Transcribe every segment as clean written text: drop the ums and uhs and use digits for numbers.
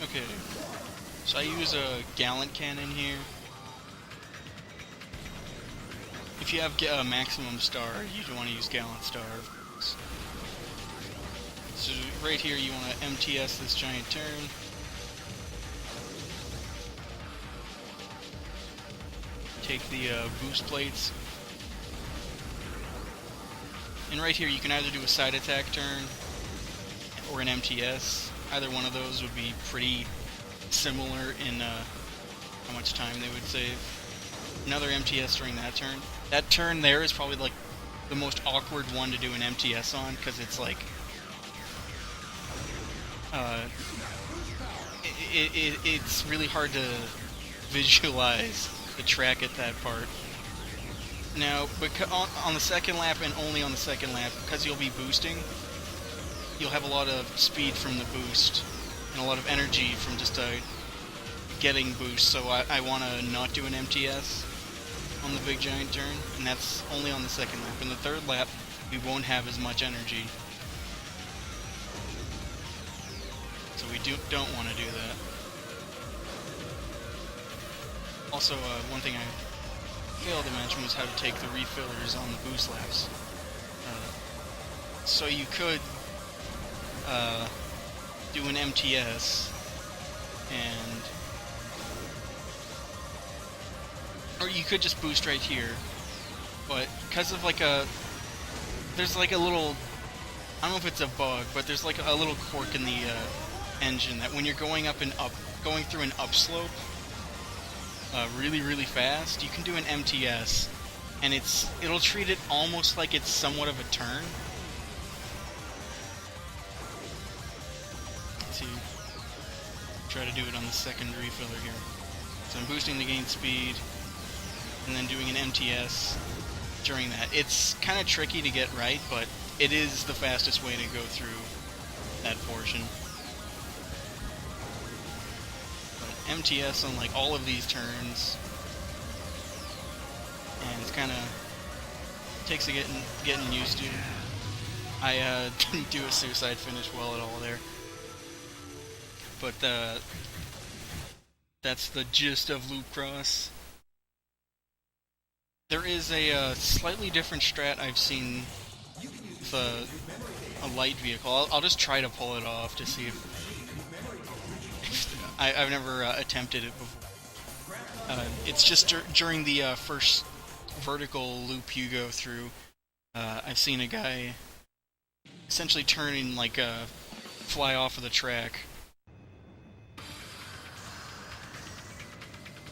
Okay, so I use a gallant cannon here. If you have a maximum star, you want to use gallant star. So right here you want to MTS this giant turn. Take the boost plates. And right here you can either do a side attack turn or an MTS. Either one of those would be pretty similar in how much time they would save. Another MTS during that turn. That turn there is probably like the most awkward one to do an MTS on, because it's like it's really hard to visualize the track at that part. Now, on the second lap and only on the second lap, because you'll be boosting, you'll have a lot of speed from the boost and a lot of energy from just getting boost. So I want to not do an MTS on the big giant turn, and that's only on the second lap. In the third lap, we won't have as much energy, so we don't want to do that. Also, one thing I failed to mention was how to take the refillers on the boost laps. So you could do an MTS, or you could just boost right here, but because of there's like a little, I don't know if it's a bug, but there's like a little quirk in the engine that when you're going through an upslope really fast, you can do an MTS, and it'll treat it almost like it's somewhat of a turn. Let's see, try to do it on the second refiller here. So I'm boosting the gain speed, and then doing an MTS during that. It's kind of tricky to get right, but it is the fastest way to go through that portion. But MTS on like all of these turns, and it's kind of takes a getting used to. I didn't do a suicide finish well at all there, but that's the gist of Loop Cross. There is a slightly different strat I've seen with a light vehicle. I'll just try to pull it off to see if I've never attempted it before. It's just during the first vertical loop you go through. I've seen a guy essentially turning like fly off of the track.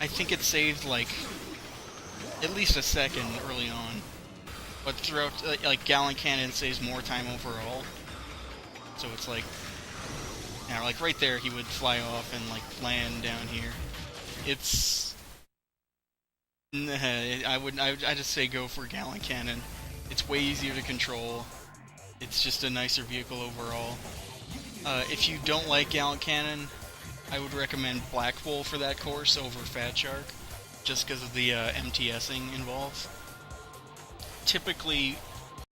I think it saved like at least a second early on, but throughout, like Gallant Cannon saves more time overall. So it's like, like right there, he would fly off and like land down here. It's, I just say go for Gallant Cannon. It's way easier to control. It's just a nicer vehicle overall. If you don't like Gallant Cannon, I would recommend Black Bull for that course over Fat Shark, just because of the MTSing involved. Typically,